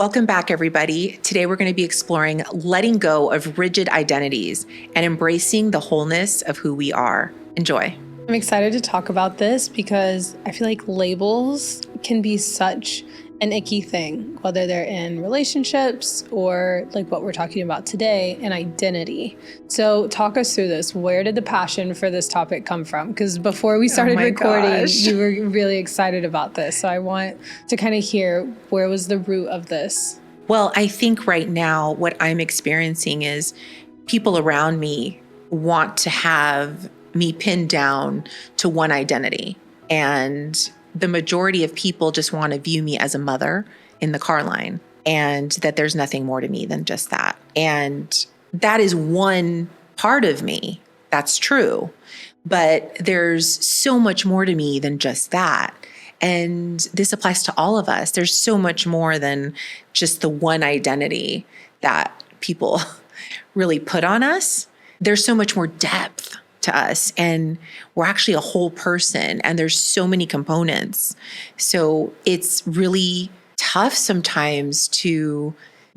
Welcome back, everybody. Today, we're going to be exploring letting go of rigid identities and embracing the wholeness of who we are. Enjoy. I'm excited to talk about this because I feel like labels can be such an icky thing, whether they're in relationships or like what we're talking about today, an identity. So talk us through this. Where did the passion for this topic come from? Because before we started recording, you were really excited about this. So I want to kind of hear, where was the root of this? Well, I think right now what I'm experiencing is people around me want to have me pinned down to one identity. And the majority of people just want to view me as a mother in the car line, and that there's nothing more to me than just that. And that is one part of me. That's true. But there's so much more to me than just that. And this applies to all of us. There's so much more than just the one identity that people really put on us. There's so much more depth to us, and we're actually a whole person, and there's so many components. So it's really tough sometimes to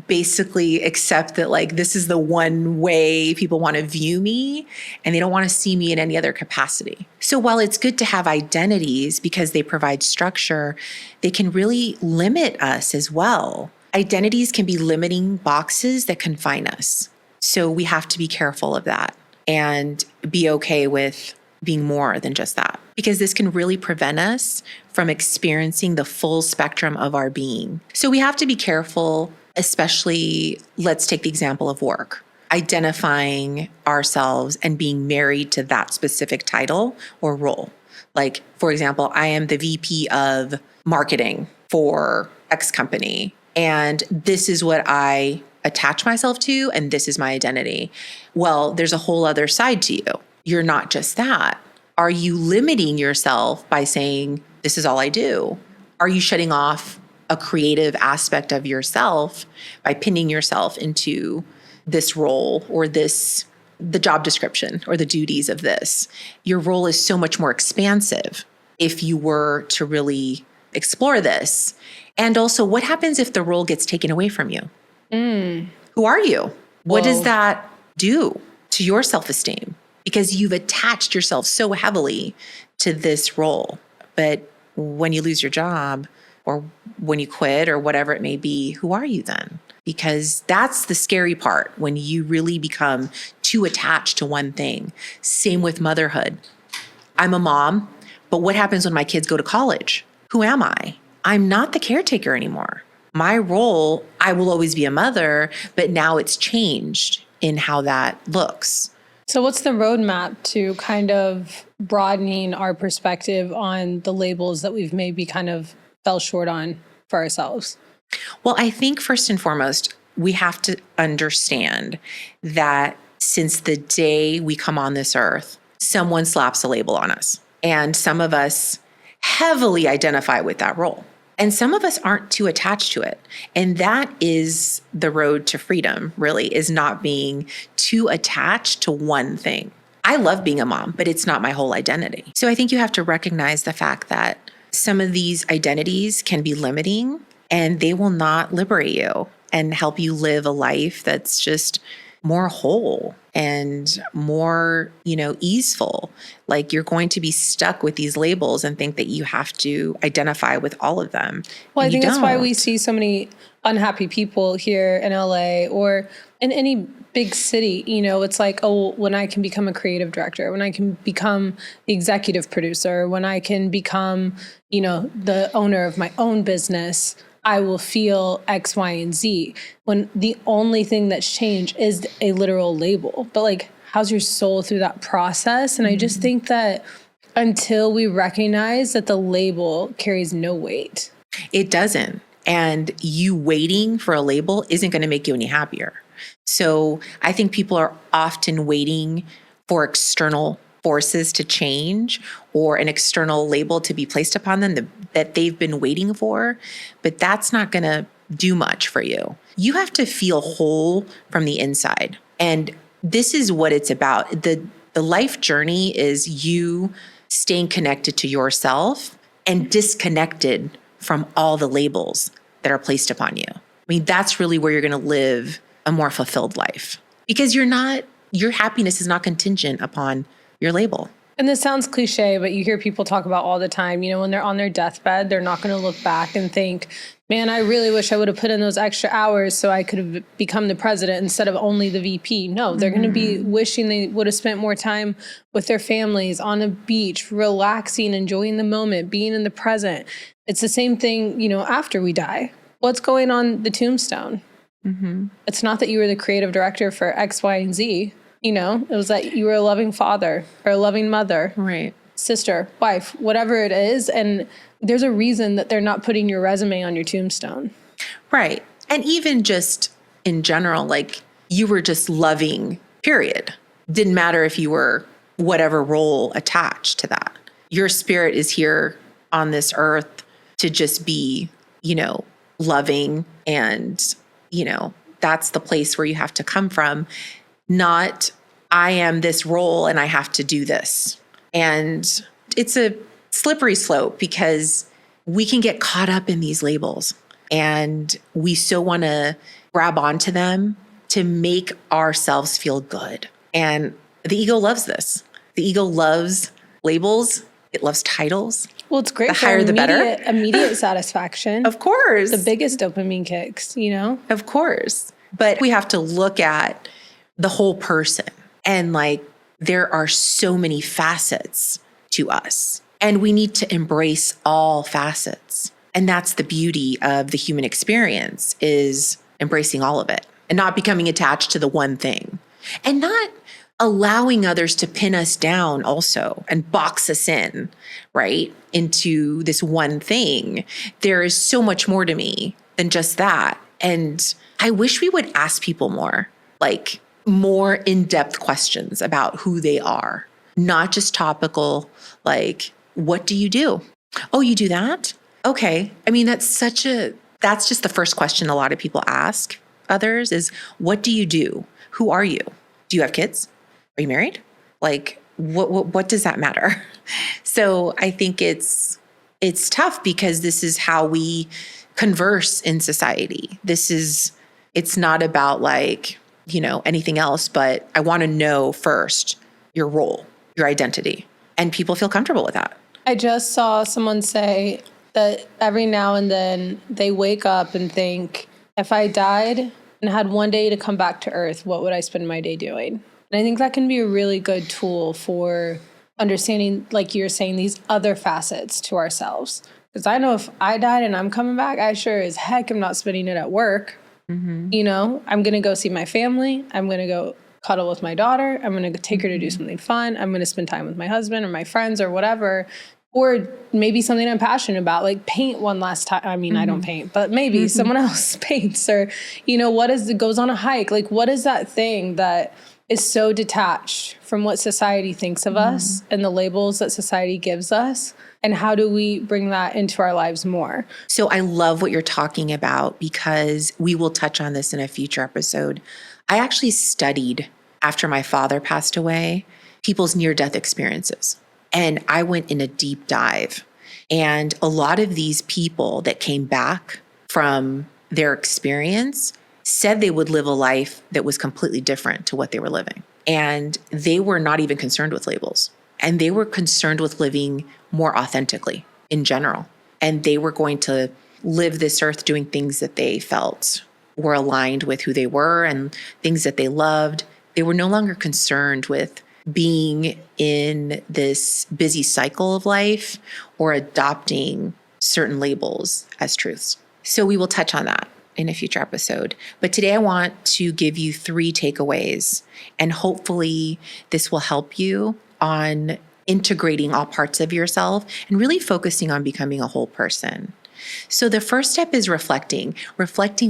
basically accept that, like, this is the one way people want to view me, and they don't want to see me in any other capacity. So while it's good to have identities because they provide structure, they can really limit us as well. Identities can be limiting boxes that confine us. So we have to be careful of that and be okay with being more than just that, because this can really prevent us from experiencing the full spectrum of our being. So we have to be careful, especially, let's take the example of work, identifying ourselves and being married to that specific title or role. Like, for example, I am the VP of marketing for X company, and this is what I attach myself to, and this is my identity. Well, there's a whole other side to you. You're not just that. Are you limiting yourself by saying, this is all I do? Are you shutting off a creative aspect of yourself by pinning yourself into this role or the job description or the duties of this? Your role is so much more expansive if you were to really explore this. And also, what happens if the role gets taken away from you? Who are you? What does that do to your self-esteem? Because you've attached yourself so heavily to this role. But when you lose your job or when you quit or whatever it may be, who are you then? Because that's the scary part, when you really become too attached to one thing. Same with motherhood. I'm a mom, but what happens when my kids go to college? Who am I? I'm not the caretaker anymore. My role, I will always be a mother, but now it's changed in how that looks. So what's the roadmap to kind of broadening our perspective on the labels that we've maybe kind of fell short on for ourselves? Well, I think first and foremost, we have to understand that since the day we come on this earth, someone slaps a label on us. And some of us heavily identify with that role. And some of us aren't too attached to it. And that is the road to freedom, really, is not being too attached to one thing. I love being a mom, but it's not my whole identity. So I think you have to recognize the fact that some of these identities can be limiting, and they will not liberate you and help you live a life that's just more whole and more, easeful. Like, you're going to be stuck with these labels and think that you have to identify with all of them. Well, I think that's why we see so many unhappy people here in LA or in any big city. It's like, oh, when I can become a creative director, when I can become the executive producer, when I can become, the owner of my own business, I will feel X, Y, and Z, when the only thing that's changed is a literal label. But like, how's your soul through that process? And I just think that until we recognize that the label carries no weight. It doesn't. And you waiting for a label isn't going to make you any happier. So I think people are often waiting for external forces to change or an external label to be placed upon them that they've been waiting for, but that's not going to do much for you. You have to feel whole from the inside. And this is what it's about. The life journey is you staying connected to yourself and disconnected from all the labels that are placed upon you. mean, that's really where you're going to live a more fulfilled life, because your happiness is not contingent upon your label. And this sounds cliche, but you hear people talk about all the time, when they're on their deathbed, they're not going to look back and think, man, I really wish I would have put in those extra hours so I could have become the president instead of only the VP. No, they're going to be wishing they would have spent more time with their families on a beach, relaxing, enjoying the moment, being in the present. It's the same thing, after we die. What's going on the tombstone? It's not that you were the creative director for X, Y, and Z. It was that you were a loving father or a loving mother, Right. sister, wife, whatever it is. And there's a reason that they're not putting your resume on your tombstone. Right. And even just in general, like you were just loving, period. Didn't matter if you were whatever role attached to that. Your spirit is here on this earth to just be, loving. And, that's the place where you have to come from. Not, I am this role and I have to do this. And it's a slippery slope because we can get caught up in these labels and we so want to grab onto them to make ourselves feel good. And the ego loves this. The ego loves labels. It loves titles. Well, it's great the for higher, the better. Immediate satisfaction. Of course. The biggest dopamine kicks, Of course. But we have to look at the whole person. And there are so many facets to us. And we need to embrace all facets. And that's the beauty of the human experience, is embracing all of it and not becoming attached to the one thing. And not allowing others to pin us down also and box us in, right, into this one thing. There is so much more to me than just that. And I wish we would ask people more in-depth questions about who they are, not just topical, what do you do? Oh, you do that? Okay. I mean, that's just the first question a lot of people ask others is, what do you do? Who are you? Do you have kids? Are you married? What does that matter? So I think it's tough because this is how we converse in society. It's not about anything else, but I want to know first your role, your identity, and people feel comfortable with that. I just saw someone say that every now and then they wake up and think, if I died and had one day to come back to Earth, what would I spend my day doing? And I think that can be a really good tool for understanding, like you're saying, these other facets to ourselves. Because I know if I died and I'm coming back, I sure as heck am not spending it at work. I'm going to go see my family. I'm going to go cuddle with my daughter. I'm going to take her to do something fun. I'm going to spend time with my husband or my friends or whatever. Or maybe something I'm passionate about, like paint one last time. I mean, I don't paint, but maybe someone else paints, or, goes on a hike. What is that thing that is so detached from what society thinks of us and the labels that society gives us? And how do we bring that into our lives more? So I love what you're talking about, because we will touch on this in a future episode. I actually studied, after my father passed away, people's near-death experiences. And I went in a deep dive. And a lot of these people that came back from their experience said they would live a life that was completely different to what they were living. And they were not even concerned with labels. And they were concerned with living more authentically in general. And they were going to live this earth doing things that they felt were aligned with who they were and things that they loved. They were no longer concerned with being in this busy cycle of life or adopting certain labels as truths. So we will touch on that in a future episode. But today I want to give you 3 takeaways, and hopefully this will help you on integrating all parts of yourself and really focusing on becoming a whole person. So the first step is reflecting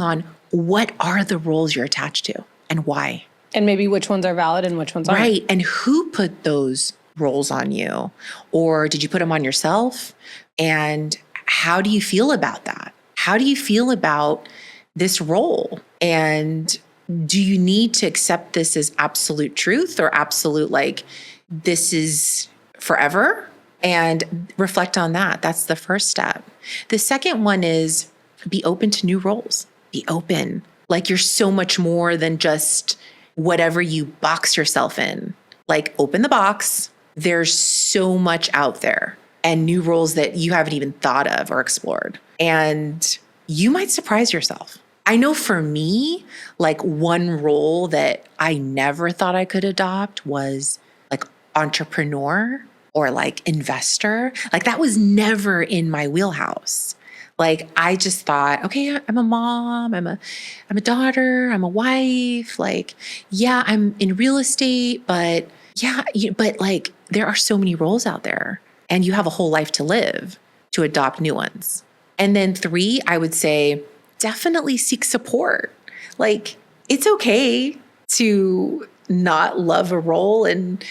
on what are the roles you're attached to and why. And maybe which ones are valid and which ones aren't. Right. And who put those roles on you? Or did you put them on yourself? And how do you feel about that? How do you feel about this role? And do you need to accept this as absolute truth or absolute, this is forever? And reflect on that. That's the first step. The second one is be open to new roles. be open. Like you're so much more than just whatever you box yourself in. Like open the box. There's so much out there and new roles that you haven't even thought of or explored. And you might surprise yourself. I know for me, like one role that I never thought I could adopt was like entrepreneur or like investor. Like that was never in my wheelhouse. Like I just thought, okay, I'm a mom, I'm a daughter, I'm a wife. Like, yeah, I'm in real estate, but yeah, but like there are so many roles out there and you have a whole life to live to adopt new ones. And then 3, I would say definitely seek support. Like it's okay to not love a role and,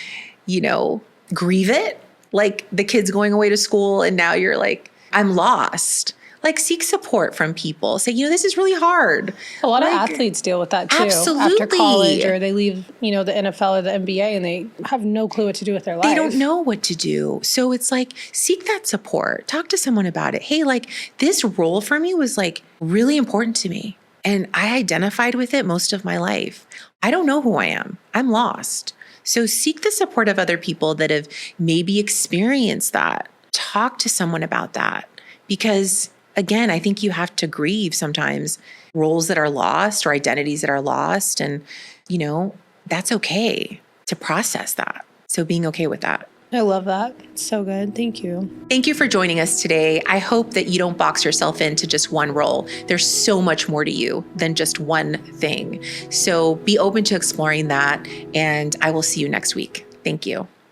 grieve it. Like the kids going away to school and now you're like, I'm lost. Like seek support from people. Say, this is really hard. A lot of athletes deal with that too. Absolutely. After college, or they leave, the NFL or the NBA and they have no clue what to do with their life. They don't know what to do. So it's like, seek that support. Talk to someone about it. Hey, like this role for me was like really important to me. And I identified with it most of my life. I don't know who I am. I'm lost. So seek the support of other people that have maybe experienced that. Talk to someone about that. Because again, I think you have to grieve sometimes roles that are lost or identities that are lost. And, that's okay to process that. So being okay with that. I love that. So good. Thank you. Thank you for joining us today. I hope that you don't box yourself into just one role. There's so much more to you than just one thing. So be open to exploring that. And I will see you next week. Thank you.